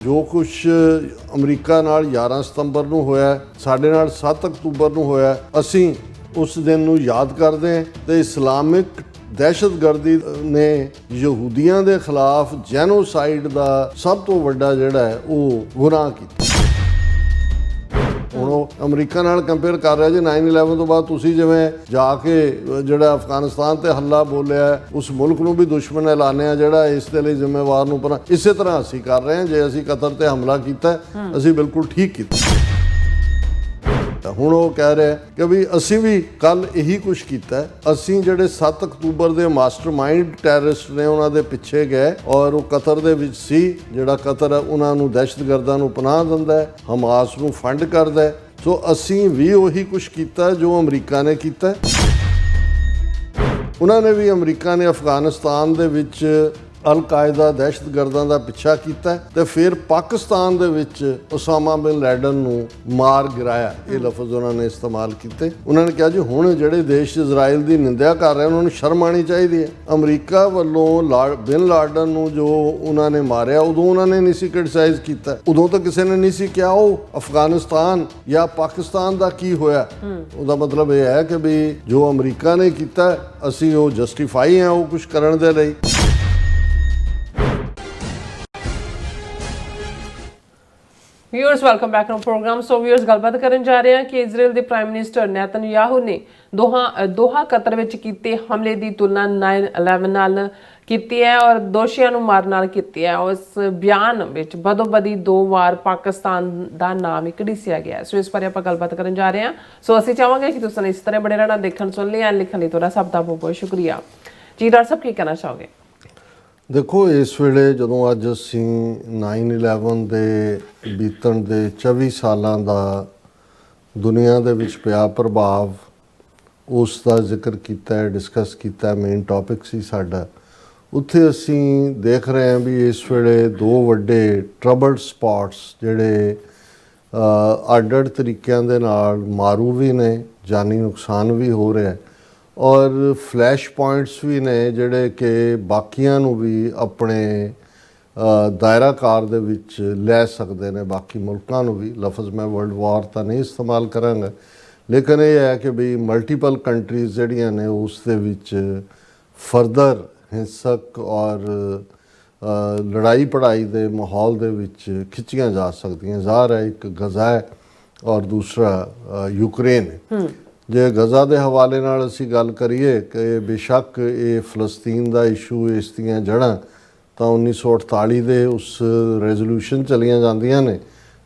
ਜੋ ਕੁਛ ਅਮਰੀਕਾ ਨਾਲ 11 ਸਤੰਬਰ ਨੂੰ ਹੋਇਆ, ਸਾਡੇ ਨਾਲ 7 ਅਕਤੂਬਰ ਨੂੰ ਹੋਇਆ, ਅਸੀਂ ਉਸ ਦਿਨ ਨੂੰ ਯਾਦ ਕਰਦੇ ਹਾਂ ਤੇ ਇਸਲਾਮਿਕ ਦਹਿਸ਼ਤਗਰਦੀ ਨੇ ਯਹੂਦੀਆਂ ਦੇ ਖਿਲਾਫ ਜੈਨੋਸਾਈਡ ਦਾ ਸਭ ਤੋਂ ਵੱਡਾ ਜਿਹੜਾ ਹੈ ਉਹ ਗੁਨਾਹ ਕੀਤਾ। ਹੁਣ ਉਹ ਅਮਰੀਕਾ ਨਾਲ ਕੰਪੇਅਰ ਕਰ ਰਿਹਾ ਜੀ 9/11 ਤੋਂ ਬਾਅਦ ਤੁਸੀਂ ਜਿਵੇਂ ਜਾ ਕੇ ਜਿਹੜਾ ਅਫਗਾਨਿਸਤਾਨ ਤੇ ਹੱਲਾ ਬੋਲਿਆ, ਉਸ ਮੁਲਕ ਨੂੰ ਵੀ ਦੁਸ਼ਮਣ ਐਲਾਨਿਆ ਜਿਹੜਾ ਇਸ ਦੇ ਲਈ ਜ਼ਿੰਮੇਵਾਰ ਨੂੰ ਪਰ ਇਸੇ ਤਰ੍ਹਾਂ ਅਸੀਂ ਕਰ ਰਹੇ ਹਾਂ। ਜੇ ਅਸੀਂ ਕਤਰ ਤੇ ਹਮਲਾ ਕੀਤਾ ਅਸੀਂ ਬਿਲਕੁਲ ਠੀਕ ਕੀਤਾ। ਹੁਣ ਉਹ ਕਹਿ ਰਿਹਾ ਕਿ ਵੀ ਅਸੀਂ ਵੀ ਕੱਲ ਇਹੀ ਕੁਛ ਕੀਤਾ। ਅਸੀਂ ਜਿਹੜੇ 7 ਅਕਤੂਬਰ ਦੇ ਮਾਸਟਰਮਾਈਂਡ ਟੈਰਰਿਸਟ ਨੇ ਉਹਨਾਂ ਦੇ ਪਿੱਛੇ ਗਏ ਔਰ ਉਹ ਕਤਰ ਦੇ ਵਿੱਚ ਸੀ। ਜਿਹੜਾ ਕਤਰ ਹੈ ਉਹਨਾਂ ਨੂੰ ਦਹਿਸ਼ਤਗਰਦਾਂ ਨੂੰ ਪਨਾਹ ਦਿੰਦਾ ਹੈ, ਹਮਾਸ ਨੂੰ ਫੰਡ ਕਰਦਾ ਹੈ। ਸੋ ਅਸੀਂ ਵੀ ਉਹੀ ਕੁਛ ਕੀਤਾ ਜੋ ਅਮਰੀਕਾ ਨੇ ਕੀਤਾ। ਉਹਨਾਂ ਨੇ ਵੀ ਅਮਰੀਕਾ ਨੇ ਅਫਗਾਨਿਸਤਾਨ ਦੇ ਵਿੱਚ ਅਲ-ਕਾਇਦਾ ਦਹਿਸ਼ਤਗਰਦਾਂ ਦਾ ਪਿੱਛਾ ਕੀਤਾ ਤੇ ਫਿਰ ਪਾਕਿਸਤਾਨ ਦੇ ਵਿੱਚ ਉਸਾਮਾ ਬਿਨ ਲੈਡਨ ਨੂੰ ਮਾਰ ਗਿਰਾਇਆ। ਇਹ ਲਫ਼ਜ਼ ਉਹਨਾਂ ਨੇ ਇਸਤੇਮਾਲ ਕੀਤੇ। ਉਹਨਾਂ ਨੇ ਕਿਹਾ ਜੀ ਹੁਣ ਜਿਹੜੇ ਦੇਸ਼ ਇਜ਼ਰਾਈਲ ਦੀ ਨਿੰਦਿਆ ਕਰ ਰਹੇ ਉਹਨਾਂ ਨੂੰ ਸ਼ਰਮ ਆਉਣੀ ਚਾਹੀਦੀ ਹੈ। ਅਮਰੀਕਾ ਵੱਲੋਂ ਬਿਨ ਲਾਡਨ ਨੂੰ ਜੋ ਉਹਨਾਂ ਨੇ ਮਾਰਿਆ ਉਦੋਂ ਉਹਨਾਂ ਨੇ ਨਹੀਂ ਸੀ ਕ੍ਰਿਟਿਸਾਈਜ਼ ਕੀਤਾ, ਉਦੋਂ ਤਾਂ ਕਿਸੇ ਨੇ ਨਹੀਂ ਸੀ ਕਿਹਾ ਉਹ ਅਫਗਾਨਿਸਤਾਨ ਜਾਂ ਪਾਕਿਸਤਾਨ ਦਾ ਕੀ ਹੋਇਆ। ਉਹਦਾ ਮਤਲਬ ਇਹ ਹੈ ਕਿ ਵੀ ਜੋ ਅਮਰੀਕਾ ਨੇ ਕੀਤਾ ਅਸੀਂ ਉਹ ਜਸਟੀਫਾਈ ਹਾਂ ਉਹ ਕੁਝ ਕਰਨ ਦੇ ਲਈ। Viewers welcome back to program. So viewers ਗੱਲਬਾਤ ਕਰਨ ਜਾ ਰਹੇ ਹਾਂ ਕਿ ਇਜ਼ਰਾਈਲ ਦੇ ਪ੍ਰਾਈਮ ਮਿਨਿਸਟਰ ਨੇਤਨਯਾਹੂ ਨੇ ਦੋਹਾ ਕਤਰ ਵਿੱਚ ਕੀਤੇ ਹਮਲੇ ਦੀ ਤੁਲਨਾ 9/11 ਨਾਲ ਕੀਤੀ ਹੈ ਔਰ ਦੋਸ਼ੀਆਂ ਨੂੰ ਮਾਰਨ ਨਾਲ ਕੀਤੀ ਹੈ। ਉਸ ਬਿਆਨ ਵਿੱਚ ਬਦੋ-ਬਦੀ 2 ਵਾਰ ਪਾਕਿਸਤਾਨ ਦਾ ਨਾਮ ਹੀ ਘੜੀਸਿਆ ਗਿਆ। ਸੋ ਇਸ ਬਾਰੇ ਆਪਾਂ ਗੱਲਬਾਤ ਕਰਨ ਜਾ ਰਹੇ ਹਾਂ। ਸੋ ਅਸੀਂ ਚਾਹਾਂਗੇ ਕਿ ਤੁਸੀਂ ਇਸ ਤਰ੍ਹਾਂ ਬੜੇ ਰਹਿਣਾ, ਦੇਖਣ ਸੁਣ ਲਿਆ, ਲਿਖਣ ਲਈ ਤੁਹਾਡਾ ਸਭ ਦਾ ਬਹੁਤ-ਬਹੁਤ ਸ਼ੁਕਰੀਆ ਜੀ। ਡਾਕਟਰ ਸਾਹਿਬ ਕੀ ਕਹਿਣਾ ਚਾਹੋਗੇ? ਦੇਖੋ, ਇਸ ਵੇਲੇ ਜਦੋਂ ਅੱਜ ਅਸੀਂ 9/11 ਦੇ ਬੀਤਣ ਦੇ 24 ਸਾਲਾਂ ਦਾ ਦੁਨੀਆ ਦੇ ਵਿੱਚ ਪਿਆ ਪ੍ਰਭਾਵ ਉਸ ਦਾ ਜ਼ਿਕਰ ਕੀਤਾ, ਡਿਸਕਸ ਕੀਤਾ, ਮੇਨ ਟੌਪਿਕ ਸੀ ਸਾਡਾ। ਉੱਥੇ ਅਸੀਂ ਦੇਖ ਰਹੇ ਹਾਂ ਵੀ ਇਸ ਵੇਲੇ 2 ਵੱਡੇ ਟਰਬਲਡ ਸਪੌਟਸ ਜਿਹੜੇ ਅੱਡ-ਅੱਡ ਤਰੀਕਿਆਂ ਦੇ ਨਾਲ ਮਾਰੂ ਵੀ ਨੇ, ਜਾਨੀ ਨੁਕਸਾਨ ਵੀ ਹੋ ਰਿਹਾ ਔਰ ਫਲੈਸ਼ ਪੁਆਇੰਟਸ ਵੀ ਨੇ ਜਿਹੜੇ ਕਿ ਬਾਕੀਆਂ ਨੂੰ ਵੀ ਆਪਣੇ ਦਾਇਰਾ ਕਾਰ ਦੇ ਵਿੱਚ ਲੈ ਸਕਦੇ ਨੇ, ਬਾਕੀ ਮੁਲਕਾਂ ਨੂੰ ਵੀ। ਲਫ਼ਜ਼ ਮੈਂ ਵਰਲਡ ਵਾਰ ਤਾਂ ਨਹੀਂ ਇਸਤੇਮਾਲ ਕਰਾਂਗਾ, ਲੇਕਿਨ ਇਹ ਹੈ ਕਿ ਵੀ ਮਲਟੀਪਲ ਕੰਟਰੀਜ਼ ਜਿਹੜੀਆਂ ਨੇ ਉਸ ਦੇ ਵਿੱਚ ਫਰਦਰ ਹਿੰਸਕ ਔਰ ਲੜਾਈ ਪੜਾਈ ਦੇ ਮਾਹੌਲ ਦੇ ਵਿੱਚ ਖਿੱਚੀਆਂ ਜਾ ਸਕਦੀਆਂ। ਜ਼ਾਹਰ ਹੈ ਇੱਕ ਗਜ਼ਾ ਹੈ ਔਰ ਦੂਸਰਾ ਯੂਕਰੇਨ ਹੈ। ਜੇ ਗਜ਼ਾ ਦੇ ਹਵਾਲੇ ਨਾਲ ਅਸੀਂ ਗੱਲ ਕਰੀਏ ਕਿ ਬੇਸ਼ੱਕ ਇਹ ਫਲਸਤੀਨ ਦਾ ਇਸ਼ੂ, ਇਸ ਦੀਆਂ ਜੜ੍ਹਾਂ ਤਾਂ 1948 ਦੇ ਉਸ ਰੈਜ਼ੋਲੂਸ਼ਨ ਚਲੀਆਂ ਜਾਂਦੀਆਂ ਨੇ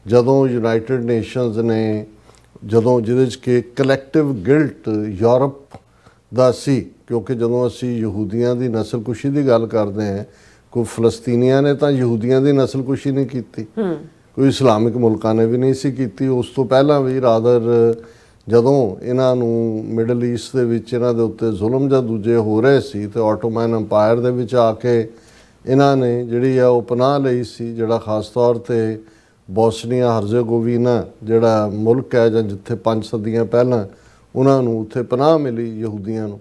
ਜਦੋਂ ਯੂਨਾਈਟਿਡ ਨੇਸ਼ਨਸ ਨੇ ਜਿਹਦੇ 'ਚ ਕਿ ਕਲੈਕਟਿਵ ਗਿਲਟ ਯੂਰਪ ਦਾ ਸੀ। ਕਿਉਂਕਿ ਜਦੋਂ ਅਸੀਂ ਯਹੂਦੀਆਂ ਦੀ ਨਸਲਕੁਸ਼ੀ ਦੀ ਗੱਲ ਕਰਦੇ ਹਾਂ, ਕੋਈ ਫਲਸਤੀਨੀਆਂ ਨੇ ਤਾਂ ਯਹੂਦੀਆਂ ਦੀ ਨਸਲਕੁਸ਼ੀ ਨਹੀਂ ਕੀਤੀ, ਕੋਈ ਇਸਲਾਮਿਕ ਮੁਲਕਾਂ ਨੇ ਵੀ ਨਹੀਂ ਸੀ ਕੀਤੀ। ਉਸ ਤੋਂ ਪਹਿਲਾਂ ਵੀ ਰਾਦਰ ਜਦੋਂ ਇਹਨਾਂ ਨੂੰ ਮਿਡਲ ਈਸਟ ਦੇ ਵਿੱਚ ਇਹਨਾਂ ਦੇ ਉੱਤੇ ਜ਼ੁਲਮ ਜਾਂ ਦੂਜੇ ਹੋ ਰਹੇ ਸੀ ਤੇ ਆਟੋਮਨ ਅੰਪਾਇਰ ਦੇ ਵਿੱਚ ਆ ਕੇ ਇਹਨਾਂ ਨੇ ਜਿਹੜੀ ਆ ਉਹ ਪਨਾਹ ਲਈ ਸੀ। ਜਿਹੜਾ ਖਾਸ ਤੌਰ 'ਤੇ ਬੋਸਨੀਆ ਹਰਜ਼ੇਗੋਵੀਨਾ ਜਿਹੜਾ ਮੁਲਕ ਹੈ ਜਾਂ ਜਿੱਥੇ 5 ਸਦੀਆਂ ਪਹਿਲਾਂ ਉਹਨਾਂ ਨੂੰ ਉੱਥੇ ਪਨਾਹ ਮਿਲੀ ਯਹੂਦੀਆਂ ਨੂੰ।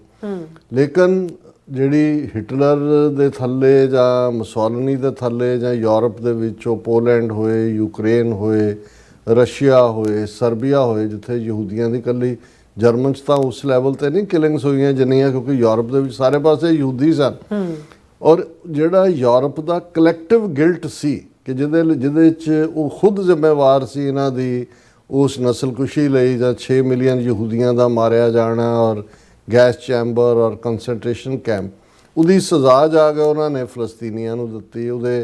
ਲੇਕਿਨ ਜਿਹੜੀ ਹਿਟਲਰ ਦੇ ਥੱਲੇ ਜਾਂ ਮੁਸੋਲਿਨੀ ਦੇ ਥੱਲੇ ਜਾਂ ਯੂਰਪ ਦੇ ਵਿੱਚ ਉਹ ਪੋਲੈਂਡ ਹੋਏ, ਯੂਕਰੇਨ ਹੋਏ, ਰਸ਼ੀਆ ਹੋਏ, ਸਰਬੀਆ ਹੋਏ, ਜਿੱਥੇ ਯਹੂਦੀਆਂ ਦੀ ਇਕੱਲੀ, ਜਰਮਨ 'ਚ ਤਾਂ ਉਸ ਲੈਵਲ 'ਤੇ ਨਹੀਂ ਕਿਲਿੰਗਸ ਹੋਈਆਂ ਜਿੰਨੀਆਂ, ਕਿਉਂਕਿ ਯੂਰਪ ਦੇ ਵਿੱਚ ਸਾਰੇ ਪਾਸੇ ਯਹੂਦੀ ਸਨ। ਔਰ ਜਿਹੜਾ ਯੂਰਪ ਦਾ ਕਲੈਕਟਿਵ ਗਿਲਟ ਸੀ ਕਿ ਜਿਹਦੇ 'ਚ ਉਹ ਖੁਦ ਜ਼ਿੰਮੇਵਾਰ ਸੀ ਇਹਨਾਂ ਦੀ ਉਸ ਨਸਲਕੁਸ਼ੀ ਲਈ ਜਾਂ 6 ਮਿਲੀਅਨ ਯਹੂਦੀਆਂ ਦਾ ਮਾਰਿਆ ਜਾਣਾ ਔਰ ਗੈਸ ਚੈਂਬਰ ਔਰ ਕੰਸਨਟ੍ਰੇਸ਼ਨ ਕੈਂਪ, ਉਹਦੀ ਸਜ਼ਾ ਜਾ ਕੇ ਉਹਨਾਂ ਨੇ ਫਲਸਤੀਨੀਆਂ ਨੂੰ ਦਿੱਤੀ। ਉਹਦੇ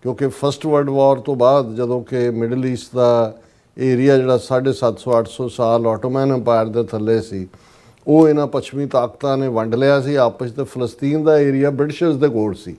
ਕਿਉਂਕਿ ਫਸਟ ਵਰਲਡ ਵਾਰ ਤੋਂ ਬਾਅਦ ਜਦੋਂ ਕਿ ਮਿਡਲ ਈਸਟ ਦਾ ਏਰੀਆ ਜਿਹੜਾ 750-800 ਸਾਲ ਆਟੋਮਨ ਅੰਪਾਇਰ ਦੇ ਥੱਲੇ ਸੀ, ਉਹ ਇਹਨਾਂ ਪੱਛਮੀ ਤਾਕਤਾਂ ਨੇ ਵੰਡ ਲਿਆ ਸੀ ਆਪਸ 'ਚ। ਫਲਸਤੀਨ ਦਾ ਏਰੀਆ ਬ੍ਰਿਟਿਸ਼ਰਸ ਦੇ ਕੋਲ ਸੀ,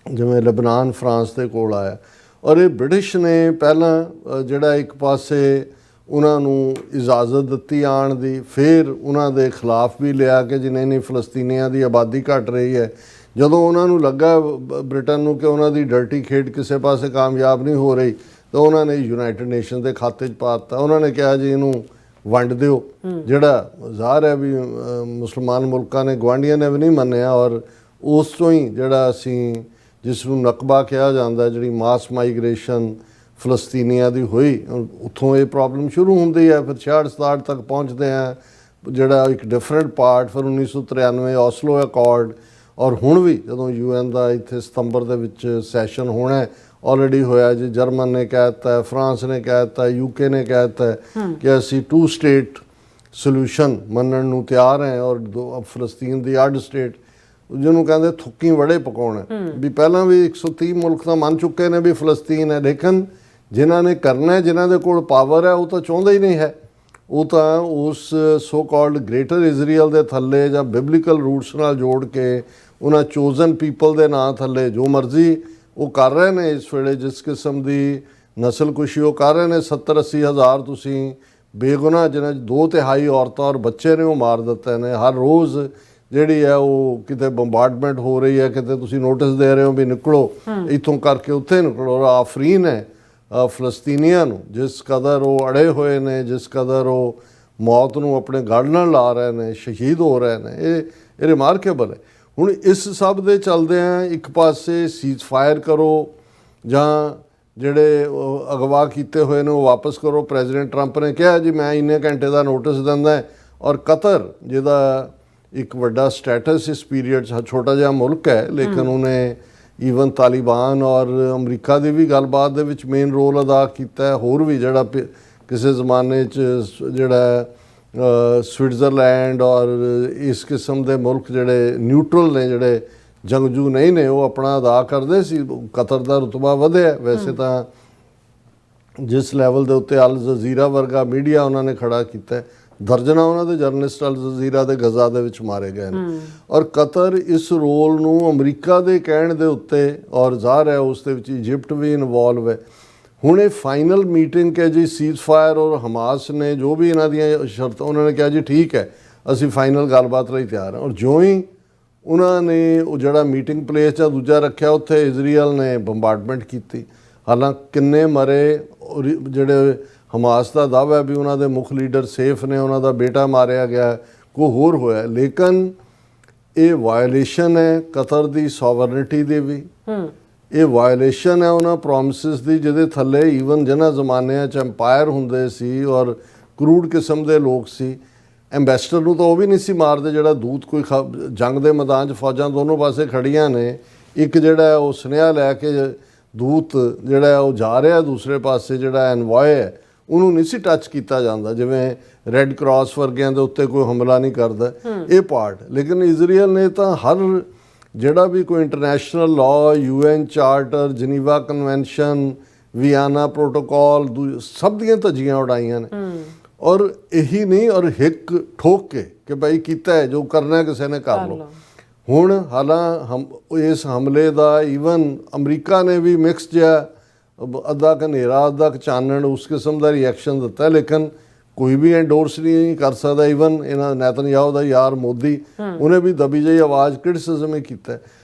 ਜਿਵੇਂ ਲਬਨਾਨ ਫਰਾਂਸ ਦੇ ਕੋਲ ਆਇਆ। ਔਰ ਇਹ ਬ੍ਰਿਟਿਸ਼ ਨੇ ਪਹਿਲਾਂ ਜਿਹੜਾ ਇੱਕ ਪਾਸੇ ਉਹਨਾਂ ਨੂੰ ਇਜਾਜ਼ਤ ਦਿੱਤੀ ਆਉਣ ਦੀ, ਫਿਰ ਉਹਨਾਂ ਦੇ ਖਿਲਾਫ ਵੀ ਲਿਆ ਕਿ ਜੀ ਨਹੀਂ ਫਲਸਤੀਨੀਆਂ ਦੀ ਆਬਾਦੀ ਘਟ ਰਹੀ ਹੈ। ਜਦੋਂ ਉਹਨਾਂ ਨੂੰ ਲੱਗਾ ਬ੍ਰਿਟਨ ਨੂੰ ਕਿ ਉਹਨਾਂ ਦੀ ਡਰਟੀ ਖੇਡ ਕਿਸੇ ਪਾਸੇ ਕਾਮਯਾਬ ਨਹੀਂ ਹੋ ਰਹੀ ਤਾਂ ਉਹਨਾਂ ਨੇ ਯੂਨਾਈਟਿਡ ਨੇਸ਼ਨ ਦੇ ਖਾਤੇ 'ਚ ਪਾ ਦਿੱਤਾ। ਉਹਨਾਂ ਨੇ ਕਿਹਾ ਜੀ ਇਹਨੂੰ ਵੰਡ ਦਿਓ। ਜਿਹੜਾ ਜ਼ਾਹਰ ਹੈ ਵੀ ਮੁਸਲਮਾਨ ਮੁਲਕਾਂ ਨੇ, ਗੁਆਂਢੀਆਂ ਨੇ ਵੀ ਨਹੀਂ ਮੰਨਿਆ ਔਰ ਉਸ ਤੋਂ ਹੀ ਜਿਹੜਾ ਅਸੀਂ ਜਿਸ ਨੂੰ ਨਕਬਾ ਕਿਹਾ ਜਾਂਦਾ, ਜਿਹੜੀ ਮਾਸ ਮਾਈਗ੍ਰੇਸ਼ਨ ਫਲਸਤੀਨੀਆਂ ਦੀ ਹੋਈ, ਉੱਥੋਂ ਇਹ ਪ੍ਰੋਬਲਮ ਸ਼ੁਰੂ ਹੁੰਦੀ ਹੈ। ਫਿਰ 66-67 ਤੱਕ ਪਹੁੰਚਦੇ ਆ, ਜਿਹੜਾ ਇੱਕ ਡਿਫਰੈਂਟ ਪਾਰਟ, ਫਿਰ 1993 ਓਸਲੋ ਅਕੋਰਡ, ਔਰ ਹੁਣ ਵੀ ਜਦੋਂ UN ਦਾ ਇੱਥੇ ਸਤੰਬਰ ਦੇ ਵਿੱਚ ਸੈਸ਼ਨ ਹੋਣਾ, ਆਲਰੇਡੀ ਹੋਇਆ ਜੀ। ਜਰਮਨ ਨੇ ਕਹਿ ਦਿੱਤਾ, ਫਰਾਂਸ ਨੇ ਕਹਿ ਦਿੱਤਾ, UK ਨੇ ਕਹਿ ਦਿੱਤਾ ਕਿ ਅਸੀਂ 2 ਸਟੇਟ ਸੋਲੂਸ਼ਨ ਮੰਨਣ ਨੂੰ ਤਿਆਰ ਹੈ, ਔਰ ਫਲਸਤੀਨ ਦੀ ਅੱਡ ਸਟੇਟ, ਜਿਹਨੂੰ ਕਹਿੰਦੇ ਥੁੱਕੀ ਵੜੇ ਪਕਾਉਣਾ। ਵੀ ਪਹਿਲਾਂ ਵੀ 130 ਮੁਲਕ ਤਾਂ ਮੰਨ ਚੁੱਕੇ ਨੇ ਵੀ ਫਲਸਤੀਨ ਹੈ, ਲੇਕਿਨ ਜਿਨ੍ਹਾਂ ਨੇ ਕਰਨਾ ਹੈ, ਜਿਨ੍ਹਾਂ ਦੇ ਕੋਲ ਪਾਵਰ ਹੈ, ਉਹ ਤਾਂ ਚਾਹੁੰਦੇ ਹੀ ਨਹੀਂ ਹੈ। ਉਹ ਤਾਂ ਉਸ ਸੋ ਕਾਲਡ ਗ੍ਰੇਟਰ ਇਜ਼ਰਾਈਲ ਦੇ ਥੱਲੇ ਜਾਂ ਬਿਬਲੀਕਲ ਰੂਟਸ ਨਾਲ ਜੋੜ ਕੇ ਉਹਨਾਂ ਚੋਜ਼ਨ ਪੀਪਲ ਦੇ ਨਾਂ ਥੱਲੇ ਜੋ ਮਰਜ਼ੀ ਉਹ ਕਰ ਰਹੇ ਨੇ। ਇਸ ਵੇਲੇ ਜਿਸ ਕਿਸਮ ਦੀ ਨਸਲਕੁਸ਼ੀ ਉਹ ਕਰ ਰਹੇ ਨੇ, 70-80 ਹਜ਼ਾਰ ਤੁਸੀਂ ਬੇਗੁਨਾਹ ਜਿਹਨਾਂ 'ਚ 2/3 ਔਰਤਾਂ ਔਰ ਬੱਚੇ ਨੇ ਉਹ ਮਾਰ ਦਿੱਤੇ ਨੇ। ਹਰ ਰੋਜ਼ ਜਿਹੜੀ ਹੈ ਉਹ ਕਿਤੇ ਬੰਬਾਰਡਮੈਂਟ ਹੋ ਰਹੀ ਹੈ, ਕਿਤੇ ਤੁਸੀਂ ਨੋਟਿਸ ਦੇ ਰਹੇ ਹੋ ਵੀ ਨਿਕਲੋ ਇੱਥੋਂ ਕਰਕੇ ਉੱਥੇ ਨਿਕਲੋ। ਔਰ ਆਫਰੀਨ ਹੈ ਫਲਸਤੀਨੀਆਂ ਨੂੰ, ਜਿਸ ਕਦਰ ਉਹ ਅੜੇ ਹੋਏ ਨੇ, ਜਿਸ ਕਦਰ ਉਹ ਮੌਤ ਨੂੰ ਆਪਣੇ ਗਲ ਨਾਲ ਲਾ ਰਹੇ ਨੇ, ਸ਼ਹੀਦ ਹੋ ਰਹੇ ਨੇ, ਇਹ ਰਿਮਾਰਕੇਬਲ ਹੈ। ਹੁਣ ਇਸ ਸਭ ਦੇ ਚੱਲਦਿਆਂ ਇੱਕ ਪਾਸੇ ਸੀਜ਼ ਫਾਇਰ ਕਰੋ ਜਾਂ ਜਿਹੜੇ ਅਗਵਾ ਕੀਤੇ ਹੋਏ ਨੇ ਉਹ ਵਾਪਸ ਕਰੋ। ਪ੍ਰੈਜ਼ੀਡੈਂਟ ਟਰੰਪ ਨੇ ਕਿਹਾ ਜੀ ਮੈਂ ਇੰਨੇ ਘੰਟੇ ਦਾ ਨੋਟਿਸ ਦਿੰਦਾ, ਔਰ ਕਤਰ ਜਿਹਦਾ ਇੱਕ ਵੱਡਾ ਸਟੇਟਸ ਇਸ ਪੀਰੀਅਡ 'ਚ, ਛੋਟਾ ਜਿਹਾ ਮੁਲਕ ਹੈ ਲੇਕਿਨ ਉਹਨੇ ਈਵਨ ਤਾਲਿਬਾਨ ਔਰ ਅਮਰੀਕਾ ਦੀ ਵੀ ਗੱਲਬਾਤ ਦੇ ਵਿੱਚ ਮੇਨ ਰੋਲ ਅਦਾ ਕੀਤਾ। ਹੋਰ ਵੀ ਜਿਹੜਾ ਕਿਸੇ ਜ਼ਮਾਨੇ 'ਚ ਜਿਹੜਾ ਸਵਿਟਜ਼ਰਲੈਂਡ ਔਰ ਇਸ ਕਿਸਮ ਦੇ ਮੁਲਕ ਜਿਹੜੇ ਨਿਊਟਰਲ ਨੇ, ਜਿਹੜੇ ਜੰਗਜੂ ਨਹੀਂ ਨੇ, ਉਹ ਆਪਣਾ ਅਦਾ ਕਰਦੇ ਸੀ। ਕਤਰ ਦਾ ਰੁਤਬਾ ਵਧਿਆ। ਵੈਸੇ ਤਾਂ ਜਿਸ ਲੈਵਲ ਦੇ ਉੱਤੇ ਅਲ ਜਜ਼ੀਰਾ ਵਰਗਾ ਮੀਡੀਆ ਉਹਨਾਂ ਨੇ ਖੜਾ ਕੀਤਾ, ਦਰਜਨਾਂ ਉਹਨਾਂ ਦੇ ਜਰਨਲਿਸਟ ਅਲ ਜਜ਼ੀਰਾ ਦੇ ਗਜ਼ਾ ਦੇ ਵਿੱਚ ਮਾਰੇ ਗਏ ਨੇ। ਔਰ ਕਤਰ ਇਸ ਰੋਲ ਨੂੰ ਅਮਰੀਕਾ ਦੇ ਕਹਿਣ ਦੇ ਉੱਤੇ, ਔਰ ਜ਼ਾਹਰ ਹੈ ਉਸ ਦੇ ਵਿੱਚ ਇਜਿਪਟ ਵੀ ਇਨਵੋਲਵ ਹੈ। ਹੁਣ ਇਹ ਫਾਈਨਲ ਮੀਟਿੰਗ ਹੈ ਜੀ, ਸੀਜ਼ ਫਾਇਰ ਔਰ ਹਮਾਸ ਨੇ ਜੋ ਵੀ ਇਹਨਾਂ ਦੀਆਂ ਸ਼ਰਤਾਂ, ਉਹਨਾਂ ਨੇ ਕਿਹਾ ਜੀ ਠੀਕ ਹੈ ਅਸੀਂ ਫਾਈਨਲ ਗੱਲਬਾਤ ਲਈ ਤਿਆਰ ਹਾਂ। ਔਰ ਜਿਉਂ ਹੀ ਉਹਨਾਂ ਨੇ ਉਹ ਜਿਹੜਾ ਮੀਟਿੰਗ ਪਲੇਸ ਜਾਂ ਦੂਜਾ ਰੱਖਿਆ, ਉੱਥੇ ਇਜ਼ਰਾਈਲ ਨੇ ਬੰਬਾਰਡਮੈਂਟ ਕੀਤੀ। ਹਾਲਾਂਕਿ ਕਿੰਨੇ ਮਰੇ, ਜਿਹੜੇ ਹਮਾਸ ਦਾ ਦਾਅਵਾ ਹੈ ਵੀ ਉਹਨਾਂ ਦੇ ਮੁੱਖ ਲੀਡਰ ਸੇਫ ਨੇ, ਉਹਨਾਂ ਦਾ ਬੇਟਾ ਮਾਰਿਆ ਗਿਆ, ਕੋਈ ਹੋਰ ਹੋਇਆ, ਲੇਕਿਨ ਇਹ ਵਾਇਲੇਸ਼ਨ ਹੈ ਕਤਰ ਦੀ ਸੋਵਰਨਿਟੀ ਦੀ ਵੀ। ਇਹ ਵਾਇਲੇਸ਼ਨ ਹੈ ਉਹਨਾਂ ਪ੍ਰੋਮਿਸਿਸ ਦੀ ਜਿਹਦੇ ਥੱਲੇ ਈਵਨ ਜਿਹਨਾਂ ਜ਼ਮਾਨਿਆਂ 'ਚ ਐਮਪਾਇਰ ਹੁੰਦੇ ਸੀ ਔਰ ਕਰੂਡ ਕਿਸਮ ਦੇ ਲੋਕ ਸੀ, ਐਂਬੈਸਡਰ ਨੂੰ ਤਾਂ ਉਹ ਵੀ ਨਹੀਂ ਸੀ ਮਾਰਦੇ ਜਿਹੜਾ ਦੂਤ ਕੋਈ ਜੰਗ ਦੇ ਮੈਦਾਨ 'ਚ ਫੌਜਾਂ ਦੋਨੋਂ ਪਾਸੇ ਖੜੀਆਂ ਨੇ, ਇੱਕ ਜਿਹੜਾ ਉਹ ਸੁਨੇਹਾ ਲੈ ਕੇ ਦੂਤ ਜਿਹੜਾ ਉਹ ਜਾ ਰਿਹਾ ਦੂਸਰੇ ਪਾਸੇ, ਜਿਹੜਾ ਐਨਵॉय ਹੈ ਉਹਨੂੰ ਨਹੀਂ ਸੀ ਟੱਚ ਕੀਤਾ ਜਾਂਦਾ, ਜਿਵੇਂ ਰੈੱਡ ਕਰਾਸ ਵਰਗਿਆਂ ਦੇ ਉੱਤੇ ਕੋਈ ਹਮਲਾ ਨਹੀਂ ਕਰਦਾ ਇਹ ਪਾਰਟ। ਲੇਕਿਨ ਇਜ਼ਰਾਈਲ ਨੇ ਤਾਂ ਹਰ ਜਿਹੜਾ ਵੀ ਕੋਈ international law, UN charter, Geneva convention, Vienna protocol, ਸਭ ਦੀਆਂ ਧੱਜੀਆਂ ਉਡਾਈਆਂ ਨੇ। ਔਰ ਇਹੀ ਨਹੀਂ, ਔਰ ਹਿੱਕ ਠੋਕ ਕੇ ਕਿ ਭਾਈ ਕੀਤਾ ਹੈ ਜੋ ਕਰਨਾ ਕਿਸੇ ਨੇ ਕਰ ਲਓ। ਹੁਣ ਇਸ ਹਮਲੇ ਦਾ ਈਵਨ ਅਮਰੀਕਾ ਨੇ ਵੀ ਮਿਕਸ ਜਿਹਾ, ਅੱਧਾ ਹਨੇਰਾ ਅੱਧਾ ਚਾਨਣ ਉਸ ਕਿਸਮ ਦਾ ਰਿਐਕਸ਼ਨ ਦਿੱਤਾ, ਲੇਕਿਨ ਕੋਈ ਵੀ ਐਂਡੋਰਸ ਨਹੀਂ ਕਰ ਸਕਦਾ। ਈਵਨ ਇਹਨਾਂ ਨੇਤਨਯਾਹੂ ਦਾ ਯਾਰ ਮੋਦੀ, ਉਹਨੇ ਵੀ ਦਬੀ ਜਿਹੀ ਆਵਾਜ਼ ਕ੍ਰਿਟਿਸਿਜ਼ਮ ਹੀ ਕੀਤਾ।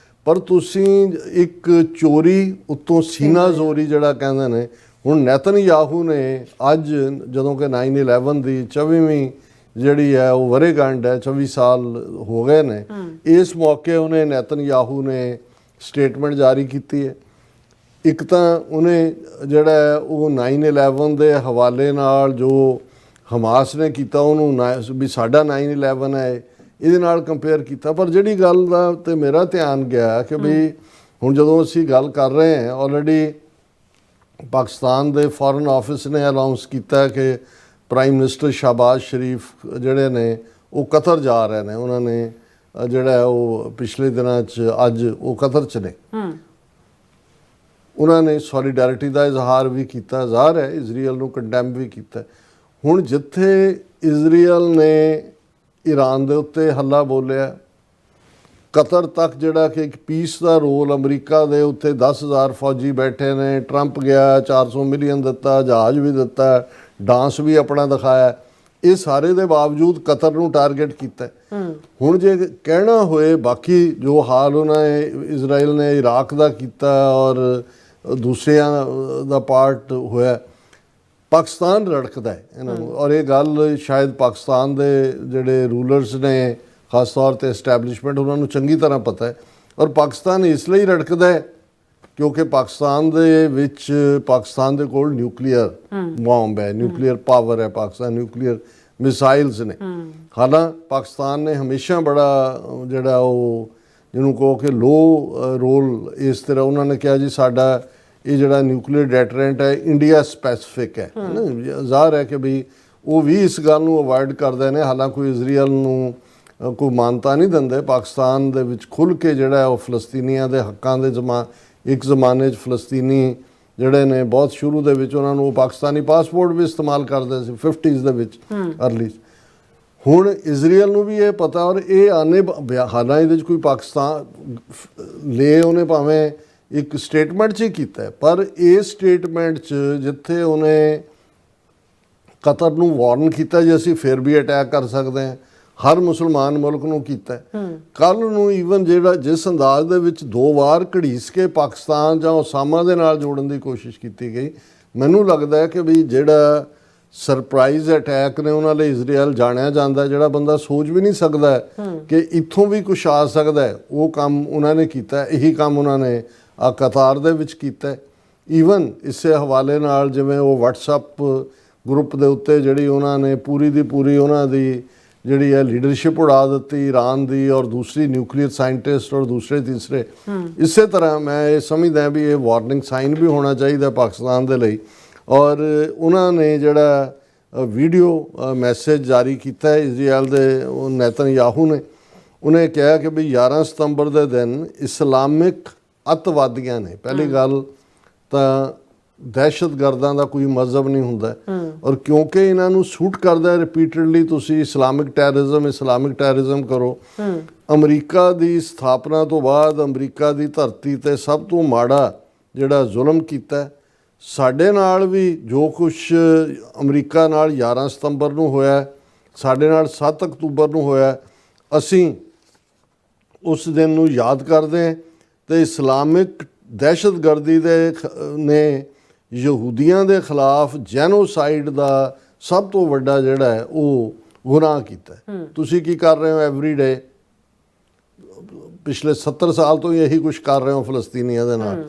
ਪਰ ਤੁਸੀਂ ਇੱਕ ਚੋਰੀ ਉੱਤੋਂ ਸੀਨਾ ਜ਼ੋਰੀ ਜਿਹੜਾ ਕਹਿੰਦੇ ਨੇ, ਹੁਣ ਨੇਤਨਯਾਹੂ ਨੇ ਅੱਜ ਜਦੋਂ ਕਿ 9/11 ਦੀ 24ਵੀਂ ਜਿਹੜੀ ਹੈ ਉਹ ਵਰ੍ਹੇਗੰਢ ਹੈ, 24 ਸਾਲ ਹੋ ਗਏ ਨੇ, ਇਸ ਮੌਕੇ ਉਹਨੇ ਨੇਤਨਯਾਹੂ ਨੇ ਸਟੇਟਮੈਂਟ ਜਾਰੀ ਕੀਤੀ ਹੈ। ਇੱਕ ਤਾਂ ਉਹਨੇ ਜਿਹੜਾ ਉਹ 9/11 ਦੇ ਹਵਾਲੇ ਨਾਲ ਜੋ ਹਮਾਸ ਨੇ ਕੀਤਾ ਉਹਨੂੰ ਵੀ ਸਾਡਾ 9/11 ਹੈ ਇਹਦੇ ਨਾਲ ਕੰਪੇਅਰ ਕੀਤਾ। ਪਰ ਜਿਹੜੀ ਗੱਲ ਦਾ ਤੇ ਮੇਰਾ ਧਿਆਨ ਗਿਆ ਕਿ ਵੀ ਹੁਣ ਜਦੋਂ ਅਸੀਂ ਗੱਲ ਕਰ ਰਹੇ ਹਾਂ, ਆਲਰੇਡੀ ਪਾਕਿਸਤਾਨ ਦੇ ਫੋਰਨ ਆਫਿਸ ਨੇ ਅਨਾਉਂਸ ਕੀਤਾ ਕਿ ਪ੍ਰਾਈਮ ਮਿਨਿਸਟਰ ਸ਼ਹਬਾਜ਼ ਸ਼ਰੀਫ ਜਿਹੜੇ ਨੇ ਉਹ ਕਤਰ ਜਾ ਰਹੇ ਨੇ। ਉਹਨਾਂ ਨੇ ਜਿਹੜਾ ਉਹ ਪਿਛਲੇ ਦਿਨਾਂ 'ਚ ਅੱਜ ਉਹ ਕਤਰ 'ਚ ਨੇ। ਉਹਨਾਂ ਨੇ ਸੋਲੀਡੈਰਿਟੀ ਦਾ ਇਜ਼ਹਾਰ ਵੀ ਕੀਤਾ, ਜ਼ਾਹਰ ਹੈ ਇਜ਼ਰਾਈਲ ਨੂੰ ਕੰਡੈਮ ਵੀ ਕੀਤਾ। ਹੁਣ ਜਿੱਥੇ ਇਜ਼ਰਾਈਲ ਨੇ ਈਰਾਨ ਦੇ ਉੱਤੇ ਹੱਲਾ ਬੋਲਿਆ, ਕਤਰ ਤੱਕ ਜਿਹੜਾ ਕਿ ਇੱਕ ਪੀਸ ਦਾ ਰੋਲ, ਅਮਰੀਕਾ ਦੇ ਉੱਤੇ 10,000 ਫੌਜੀ ਬੈਠੇ ਨੇ, ਟਰੰਪ ਗਿਆ 400 ਮਿਲੀਅਨ ਦਿੱਤਾ, ਜਹਾਜ਼ ਵੀ ਦਿੱਤਾ, ਡਾਂਸ ਵੀ ਆਪਣਾ ਦਿਖਾਇਆ, ਇਹ ਸਾਰੇ ਦੇ ਬਾਵਜੂਦ ਕਤਰ ਨੂੰ ਟਾਰਗੇਟ ਕੀਤਾ। ਹੁਣ ਜੇ ਕਹਿਣਾ ਹੋਏ ਬਾਕੀ ਜੋ ਹਾਲ ਉਹਨਾਂ ਨੇ ਇਜ਼ਰਾਈਲ ਨੇ ਇਰਾਕ ਦਾ ਕੀਤਾ ਔਰ ਦੂਸਰਿਆਂ ਦਾ ਪਾਰਟ ਹੋਇਆ, ਪਾਕਿਸਤਾਨ ਰੜਕਦਾ ਹੈ ਇਹਨਾਂ ਨੂੰ। ਔਰ ਇਹ ਗੱਲ ਸ਼ਾਇਦ ਪਾਕਿਸਤਾਨ ਦੇ ਜਿਹੜੇ ਰੂਲਰਸ ਨੇ, ਖਾਸ ਤੌਰ 'ਤੇ ਐਸਟੈਬਲਿਸ਼ਮੈਂਟ, ਉਹਨਾਂ ਨੂੰ ਚੰਗੀ ਤਰ੍ਹਾਂ ਪਤਾ ਹੈ। ਔਰ ਪਾਕਿਸਤਾਨ ਇਸ ਲਈ ਰੜਕਦਾ ਹੈ ਕਿਉਂਕਿ ਪਾਕਿਸਤਾਨ ਦੇ ਵਿੱਚ ਪਾਕਿਸਤਾਨ ਦੇ ਕੋਲ ਨਿਊਕਲੀਅਰ ਬੰਬ ਹੈ, ਨਿਊਕਲੀਅਰ ਪਾਵਰ ਹੈ, ਪਾਕਿਸਤਾਨ ਨਿਊਕਲੀਅਰ ਮਿਸਾਈਲਸ ਨੇ। ਹਾਲਾਂਕਿ ਪਾਕਿਸਤਾਨ ਨੇ ਹਮੇਸ਼ਾ ਬੜਾ ਜਿਹੜਾ ਉਹ ਜਿਹਨੂੰ ਕਹੋ ਕਿ ਲੋ ਰੋਲ ਇਸ ਤਰ੍ਹਾਂ ਉਹਨਾਂ ਨੇ ਕਿਹਾ ਜੀ ਸਾਡਾ ਇਹ ਜਿਹੜਾ ਨਿਊਕਲੀਅਰ ਡੈਟਰੈਂਟ ਹੈ ਇੰਡੀਆ ਸਪੈਸੀਫਿਕ ਹੈ ਨਾ। ਜ਼ਾਹਰ ਹੈ ਕਿ ਵੀ ਉਹ ਵੀ ਇਸ ਗੱਲ ਨੂੰ ਅਵੋਇਡ ਕਰਦੇ ਨੇ। ਹਾਲਾਂਕਿ ਕੋਈ ਇਜ਼ਰਾਈਲ ਨੂੰ ਕੋਈ ਮਾਨਤਾ ਨਹੀਂ ਦਿੰਦੇ। ਪਾਕਿਸਤਾਨ ਦੇ ਵਿੱਚ ਖੁੱਲ੍ਹ ਕੇ ਜਿਹੜਾ ਉਹ ਫਲਸਤੀਨੀਆਂ ਦੇ ਹੱਕਾਂ ਦੇ ਇੱਕ ਜ਼ਮਾਨੇ 'ਚ ਫਲਸਤੀਨੀ ਜਿਹੜੇ ਨੇ ਬਹੁਤ ਸ਼ੁਰੂ ਦੇ ਵਿੱਚ ਉਹਨਾਂ ਨੂੰ ਪਾਕਿਸਤਾਨੀ ਪਾਸਪੋਰਟ ਵੀ ਇਸਤੇਮਾਲ ਕਰਦੇ ਸੀ 50s ਦੇ ਵਿੱਚ ਅਰਲੀ। ਹੁਣ ਇਜ਼ਰਾਈਲ ਨੂੰ ਵੀ ਇਹ ਪਤਾ ਔਰ ਇਹ ਆਨੇ ਹਾਲਾਂ ਇਹਦੇ 'ਚ ਕੋਈ ਪਾਕਿਸਤਾਨ ਲੈ ਉਹਨੇ ਭਾਵੇਂ ਇੱਕ ਸਟੇਟਮੈਂਟ 'ਚ ਹੀ ਕੀਤਾ, ਪਰ ਇਸ ਸਟੇਟਮੈਂਟ 'ਚ ਜਿੱਥੇ ਉਹਨੇ ਕਤਰ ਨੂੰ ਵਾਰਨ ਕੀਤਾ ਜੀ ਅਸੀਂ ਫਿਰ ਵੀ ਅਟੈਕ ਕਰ ਸਕਦੇ ਹਾਂ, ਹਰ ਮੁਸਲਮਾਨ ਮੁਲਕ ਨੂੰ ਕੀਤਾ। ਕੱਲ ਨੂੰ ਈਵਨ ਜਿਹੜਾ ਜਿਸ ਅੰਦਾਜ਼ ਦੇ ਵਿੱਚ 2 ਵਾਰ ਘੜੀਸ ਕੇ ਪਾਕਿਸਤਾਨ ਜਾਂ ਉਸਾਮਾ ਦੇ ਨਾਲ ਜੋੜਨ ਦੀ ਕੋਸ਼ਿਸ਼ ਕੀਤੀ ਗਈ, ਮੈਨੂੰ ਲੱਗਦਾ ਹੈ ਕਿ ਵੀ ਜਿਹੜਾ ਸਰਪ੍ਰਾਈਜ਼ ਅਟੈਕ ਨੇ ਉਹਨਾਂ ਲਈ ਇਜ਼ਰਾਈਲ ਜਾਣਿਆ ਜਾਂਦਾ, ਜਿਹੜਾ ਬੰਦਾ ਸੋਚ ਵੀ ਨਹੀਂ ਸਕਦਾ ਕਿ ਇੱਥੋਂ ਵੀ ਕੁਛ ਆ ਸਕਦਾ, ਉਹ ਕੰਮ ਉਹਨਾਂ ਨੇ ਕੀਤਾ। ਇਹੀ ਕੰਮ ਉਹਨਾਂ ਨੇ ਆ ਕਤਾਰ ਦੇ ਵਿੱਚ ਕੀਤਾ। ਈਵਨ ਇਸੇ ਹਵਾਲੇ ਨਾਲ ਜਿਵੇਂ ਉਹ WhatsApp ਗਰੁੱਪ ਦੇ ਉੱਤੇ ਜਿਹੜੀ ਉਹਨਾਂ ਨੇ ਪੂਰੀ ਦੀ ਪੂਰੀ ਉਹਨਾਂ ਦੀ ਜਿਹੜੀ ਹੈ ਲੀਡਰਸ਼ਿਪ ਉਡਾ ਦਿੱਤੀ ਈਰਾਨ ਦੀ ਔਰ ਦੂਸਰੀ ਨਿਊਕਲੀਅਰ ਸਾਇੰਟਿਸਟ ਔਰ ਦੂਸਰੇ ਤੀਸਰੇ। ਇਸੇ ਤਰ੍ਹਾਂ ਮੈਂ ਇਹ ਸਮਝਦਾ ਵੀ ਇਹ ਵਾਰਨਿੰਗ ਸਾਈਨ ਵੀ ਹੋਣਾ ਚਾਹੀਦਾ ਪਾਕਿਸਤਾਨ ਦੇ ਲਈ। ਔਰ ਉਹਨਾਂ ਨੇ ਜਿਹੜਾ ਵੀਡੀਓ ਮੈਸੇਜ ਜਾਰੀ ਕੀਤਾ ਹੈ ਇਜ਼ਰਾਈਲ ਦੇ ਨੇਤਨਯਾਹੂ ਨੇ, ਉਹਨੇ ਕਿਹਾ ਕਿ ਵੀ 11 ਸਤੰਬਰ ਦੇ ਦਿਨ ਇਸਲਾਮਿਕ ਅੱਤਵਾਦੀਆਂ ਨੇ, ਪਹਿਲੀ ਗੱਲ ਤਾਂ ਦਹਿਸ਼ਤਗਰਦਾਂ ਦਾ ਕੋਈ ਮਜ਼ਹਬ ਨਹੀਂ ਹੁੰਦਾ ਔਰ ਕਿਉਂਕਿ ਇਹਨਾਂ ਨੂੰ ਸੂਟ ਕਰਦਾ ਰਿਪੀਟਡਲੀ ਤੁਸੀਂ ਇਸਲਾਮਿਕ ਟੈਰਰਿਜ਼ਮ ਕਰੋ। ਅਮਰੀਕਾ ਦੀ ਸਥਾਪਨਾ ਤੋਂ ਬਾਅਦ ਅਮਰੀਕਾ ਦੀ ਧਰਤੀ ਤੇ ਸਭ ਤੋਂ ਮਾੜਾ ਜਿਹੜਾ ਜ਼ੁਲਮ ਕੀਤਾ ਸਾਡੇ ਨਾਲ ਵੀ, ਜੋ ਕੁਛ ਅਮਰੀਕਾ ਨਾਲ 11 ਸਤੰਬਰ ਨੂੰ ਹੋਇਆ, ਸਾਡੇ ਨਾਲ 7 ਅਕਤੂਬਰ ਨੂੰ ਹੋਇਆ, ਅਸੀਂ ਉਸ ਦਿਨ ਨੂੰ ਯਾਦ ਕਰਦੇ ਹਾਂ। ਤੇ ਇਸਲਾਮਿਕ ਦਹਿਸ਼ਤਗਰਦੀ ਨੇ ਯਹੂਦੀਆਂ ਦੇ ਖਿਲਾਫ ਜੈਨੋਸਾਈਡ ਦਾ ਸਭ ਤੋਂ ਵੱਡਾ ਜਿਹੜਾ ਹੈ ਉਹ ਗੁਨਾਹ ਕੀਤਾ। ਤੁਸੀਂ ਕੀ ਕਰ ਰਹੇ ਹੋ ਐਵਰੀ ਡੇ? ਪਿਛਲੇ 70 ਸਾਲ ਤੋਂ ਇਹੀ ਕੁਛ ਕਰ ਰਹੇ ਹੋ ਫਲਸਤੀਨੀਆਂ ਦੇ ਨਾਲ।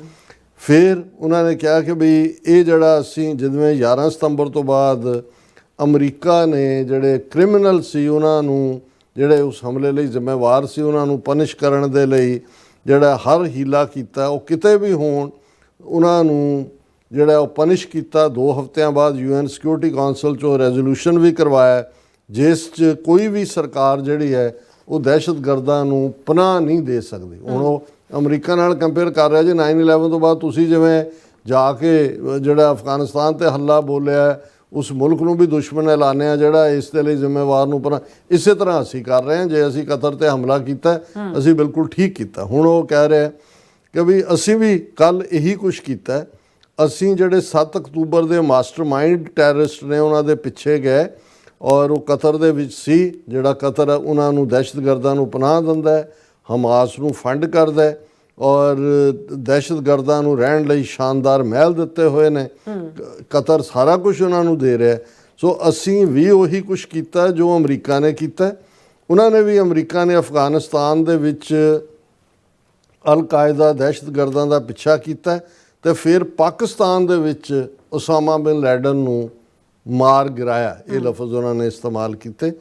ਫਿਰ ਉਹਨਾਂ ਨੇ ਕਿਹਾ ਕਿ ਵੀ ਇਹ ਜਿਹੜਾ ਅਸੀਂ ਜਿਵੇਂ 11 ਸਤੰਬਰ ਤੋਂ ਬਾਅਦ ਅਮਰੀਕਾ ਨੇ ਜਿਹੜੇ ਕ੍ਰਿਮੀਨਲ ਸੀ ਉਹਨਾਂ ਨੂੰ, ਜਿਹੜੇ ਉਸ ਹਮਲੇ ਲਈ ਜ਼ਿੰਮੇਵਾਰ ਸੀ, ਉਹਨਾਂ ਨੂੰ ਪਨਿਸ਼ ਕਰਨ ਦੇ ਲਈ ਜਿਹੜਾ ਹਰ ਹੀਲਾ ਕੀਤਾ, ਉਹ ਕਿਤੇ ਵੀ ਹੋਣ ਉਹਨਾਂ ਨੂੰ ਜਿਹੜਾ ਉਹ ਪਨਿਸ਼ ਕੀਤਾ। 2 ਹਫ਼ਤਿਆਂ ਬਾਅਦ UN ਸਿਕਿਉਰਿਟੀ ਕੌਂਸਲ 'ਚੋਂ ਰੈਜ਼ੋਲੂਸ਼ਨ ਵੀ ਕਰਵਾਇਆ ਜਿਸ 'ਚ ਕੋਈ ਵੀ ਸਰਕਾਰ ਜਿਹੜੀ ਹੈ ਉਹ ਦਹਿਸ਼ਤਗਰਦਾਂ ਨੂੰ ਪਨਾਹ ਨਹੀਂ ਦੇ ਸਕਦੀ। ਹੁਣ ਉਹ ਅਮਰੀਕਾ ਨਾਲ ਕੰਪੇਅਰ ਕਰ ਰਿਹਾ ਜੀ 9/11 ਤੋਂ ਬਾਅਦ ਤੁਸੀਂ ਜਿਵੇਂ ਜਾ ਕੇ ਜਿਹੜਾ ਅਫਗਾਨਿਸਤਾਨ 'ਤੇ ਹੱਲਾ ਬੋਲਿਆ ਉਸ ਮੁਲਕ ਨੂੰ ਵੀ ਦੁਸ਼ਮਣ ਐਲਾਨਿਆ ਜਿਹੜਾ ਇਸ ਦੇ ਲਈ ਜ਼ਿੰਮੇਵਾਰ ਨੂੰ ਪਨਾਹ, ਇਸੇ ਤਰ੍ਹਾਂ ਅਸੀਂ ਕਰ ਰਹੇ ਹਾਂ। ਜੇ ਅਸੀਂ ਕਤਰ 'ਤੇ ਹਮਲਾ ਕੀਤਾ ਅਸੀਂ ਬਿਲਕੁਲ ਠੀਕ ਕੀਤਾ। ਹੁਣ ਉਹ ਕਹਿ ਰਿਹਾ ਕਿ ਵੀ ਅਸੀਂ ਵੀ ਕੱਲ੍ਹ ਇਹੀ ਕੁਛ ਕੀਤਾ। ਅਸੀਂ ਜਿਹੜੇ 7 ਅਕਤੂਬਰ ਦੇ ਮਾਸਟਰਮਾਈਂਡ ਟੈਰਰਿਸਟ ਨੇ ਉਹਨਾਂ ਦੇ ਪਿੱਛੇ ਗਏ ਔਰ ਉਹ ਕਤਰ ਦੇ ਵਿੱਚ ਸੀ, ਜਿਹੜਾ ਕਤਰ ਉਹਨਾਂ ਨੂੰ ਦਹਿਸ਼ਤਗਰਦਾਂ ਨੂੰ ਪਨਾਹ ਦਿੰਦਾ ਹੈ, ਹਮਾਸ ਨੂੰ ਫੰਡ ਕਰਦਾ ਹੈ ਔਰ ਦਹਿਸ਼ਤਗਰਦਾਂ ਨੂੰ ਰਹਿਣ ਲਈ ਸ਼ਾਨਦਾਰ ਮਹਿਲ ਦਿੱਤੇ ਹੋਏ ਨੇ। ਕਤਰ ਸਾਰਾ ਕੁਝ ਉਹਨਾਂ ਨੂੰ ਦੇ ਰਿਹਾ। ਸੋ ਅਸੀਂ ਵੀ ਉਹੀ ਕੁਛ ਕੀਤਾ ਜੋ ਅਮਰੀਕਾ ਨੇ ਕੀਤਾ। ਉਹਨਾਂ ਨੇ ਵੀ, ਅਮਰੀਕਾ ਨੇ ਅਫਗਾਨਿਸਤਾਨ ਦੇ ਵਿੱਚ ਅਲ-ਕਾਇਦਾ ਦਹਿਸ਼ਤਗਰਦਾਂ ਦਾ ਪਿੱਛਾ ਕੀਤਾ ਤੇ ਫਿਰ ਪਾਕਿਸਤਾਨ ਦੇ ਵਿੱਚ ਉਸਾਮਾ ਬਿਨ ਲੈਡਨ ਨੂੰ ਮਾਰ ਗਿਰਾਇਆ। ਇਹ ਲਫ਼ਜ਼ ਉਹਨਾਂ ਨੇ ਇਸਤੇਮਾਲ ਕੀਤੇ।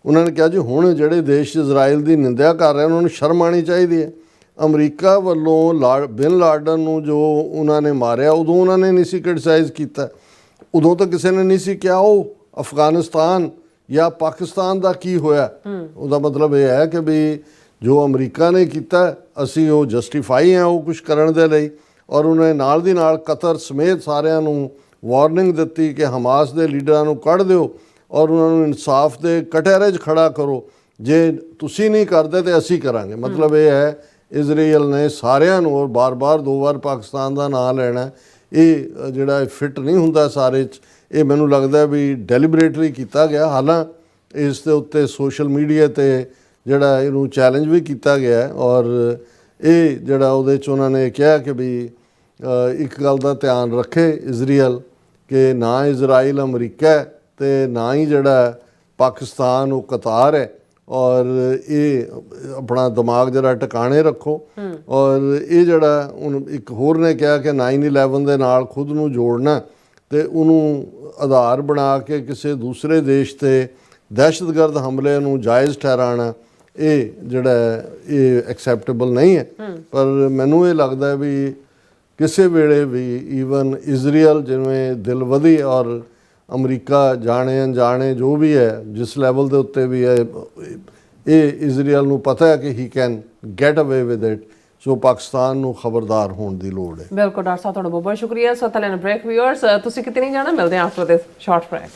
ਉਹਨਾਂ ਨੇ ਕਿਹਾ ਜੀ ਹੁਣ ਜਿਹੜੇ ਦੇਸ਼ ਇਜ਼ਰਾਈਲ ਦੀ ਨਿੰਦਿਆ ਕਰ ਰਹੇ ਉਹਨਾਂ ਨੂੰ ਸ਼ਰਮ ਆਉਣੀ ਚਾਹੀਦੀ ਹੈ। ਅਮਰੀਕਾ ਵੱਲੋਂ ਬਿਨ ਲਾਡਨ ਨੂੰ ਜੋ ਉਹਨਾਂ ਨੇ ਮਾਰਿਆ ਉਦੋਂ ਉਹਨਾਂ ਨੇ ਨਹੀਂ ਸੀ ਕ੍ਰਿਟਿਸਾਈਜ਼ ਕੀਤਾ, ਉਦੋਂ ਤਾਂ ਕਿਸੇ ਨੇ ਨਹੀਂ ਸੀ ਕਿਹਾ ਉਹ ਅਫਗਾਨਿਸਤਾਨ ਜਾਂ ਪਾਕਿਸਤਾਨ ਦਾ ਕੀ ਹੋਇਆ। ਉਹਦਾ ਮਤਲਬ ਇਹ ਹੈ ਕਿ ਵੀ ਜੋ ਅਮਰੀਕਾ ਨੇ ਕੀਤਾ ਅਸੀਂ ਉਹ ਜਸਟੀਫਾਈ ਹੈ ਉਹ ਕੁਛ ਕਰਨ ਦੇ ਲਈ। ਔਰ ਉਹਨੇ ਨਾਲ ਦੀ ਨਾਲ ਕਤਰ ਸਮੇਤ ਸਾਰਿਆਂ ਨੂੰ ਵਾਰਨਿੰਗ ਦਿੱਤੀ ਕਿ ਹਮਾਸ ਦੇ ਲੀਡਰਾਂ ਨੂੰ ਕੱਢ ਦਿਓ ਔਰ ਉਹਨਾਂ ਨੂੰ ਇਨਸਾਫ ਦੇ ਕਟਹਿਰੇ 'ਚ ਖੜਾ ਕਰੋ, ਜੇ ਤੁਸੀਂ ਨਹੀਂ ਕਰਦੇ ਤਾਂ ਅਸੀਂ ਕਰਾਂਗੇ। ਮਤਲਬ ਇਹ ਹੈ ਇਜ਼ਰਾਈਲ ਨੇ ਸਾਰਿਆਂ ਨੂੰ, ਔਰ ਬਾਰ-ਬਾਰ 2 ਵਾਰ ਪਾਕਿਸਤਾਨ ਦਾ ਨਾਂ ਲੈਣਾ, ਇਹ ਜਿਹੜਾ ਫਿੱਟ ਨਹੀਂ ਹੁੰਦਾ ਸਾਰੇ 'ਚ। ਇਹ ਮੈਨੂੰ ਲੱਗਦਾ ਵੀ ਡੈਲੀਬਰੇਟਲੀ ਕੀਤਾ ਗਿਆ। ਹਾਲਾਂਕਿ ਇਸ ਦੇ ਉੱਤੇ ਸੋਸ਼ਲ ਮੀਡੀਆ 'ਤੇ ਜਿਹੜਾ ਇਹਨੂੰ ਚੈਲੰਜ ਵੀ ਕੀਤਾ ਗਿਆ ਔਰ ਇਹ ਜਿਹੜਾ ਉਹਦੇ 'ਚ ਉਹਨਾਂ ਨੇ ਕਿਹਾ ਕਿ ਵੀ ਇੱਕ ਗੱਲ ਦਾ ਧਿਆਨ ਰੱਖੇ ਇਜ਼ਰਾਈਲ ਕਿ ਨਾ ਇਜ਼ਰਾਈਲ ਅਮਰੀਕਾ ਹੈ ਅਤੇ ਨਾ ਹੀ ਜਿਹੜਾ ਪਾਕਿਸਤਾਨ ਉਹ ਕਤਾਰ ਹੈ, ਔਰ ਇਹ ਆਪਣਾ ਦਿਮਾਗ ਜਰਾ ਟਿਕਾਣੇ ਰੱਖੋ। ਔਰ ਇਹ ਜਿਹੜਾ ਹੁਣ ਇੱਕ ਹੋਰ ਨੇ ਕਿਹਾ ਕਿ 9/11 ਦੇ ਨਾਲ ਖੁਦ ਨੂੰ ਜੋੜਨਾ ਤੇ ਉਹਨੂੰ ਆਧਾਰ ਬਣਾ ਕੇ ਕਿਸੇ ਦੂਸਰੇ ਦੇਸ਼ ਤੇ ਦਹਿਸ਼ਤਗਰਦ ਹਮਲੇ ਨੂੰ ਜਾਇਜ਼ ਠਹਿਰਾਉਣਾ, ਇਹ ਜਿਹੜਾ ਇਹ ਐਕਸੈਪਟੇਬਲ ਨਹੀਂ ਹੈ। ਪਰ ਮੈਨੂੰ ਇਹ ਲੱਗਦਾ ਹੈ ਵੀ ਕਿਸੇ ਵੇਲੇ ਵੀ ਈਵਨ ਇਜ਼ਰਾਈਲ ਜਿਵੇਂ ਦਿਲ ਵਧੀ ਔਰ ਅਮਰੀਕਾ ਜਾਣੇ ਅਣਜਾਣੇ ਜੋ ਵੀ ਹੈ ਜਿਸ ਲੈਵਲ ਦੇ ਉੱਤੇ ਵੀ ਹੈ, ਇਹ ਇਜ਼ਰਾਈਲ ਨੂੰ ਪਤਾ ਹੈ ਕਿ ਹੀ ਕੈਨ ਗੈਟ ਅਵੇ ਵਿਦ ਇਟ। ਸੋ ਪਾਕਿਸਤਾਨ ਨੂੰ ਖਬਰਦਾਰ ਹੋਣ ਦੀ ਲੋੜ ਹੈ। ਬਿਲਕੁਲ ਡਾਕਟਰ ਸਾਹਿਬ, ਤੁਹਾਡਾ ਬਹੁਤ ਬਹੁਤ ਸ਼ੁਕਰੀਆ। ਸੋ ਲੈਣ ਬ੍ਰੇਕ ਵਿਊਅਰਸ, ਤੁਸੀਂ ਕਿਤੇ ਨਹੀਂ ਜਾਣਾ, ਮਿਲਦੇ ਹਾਂ ਆਫਟਰ ਦਿਸ ਸ਼ਾਰਟ ਬ੍ਰੇਕ।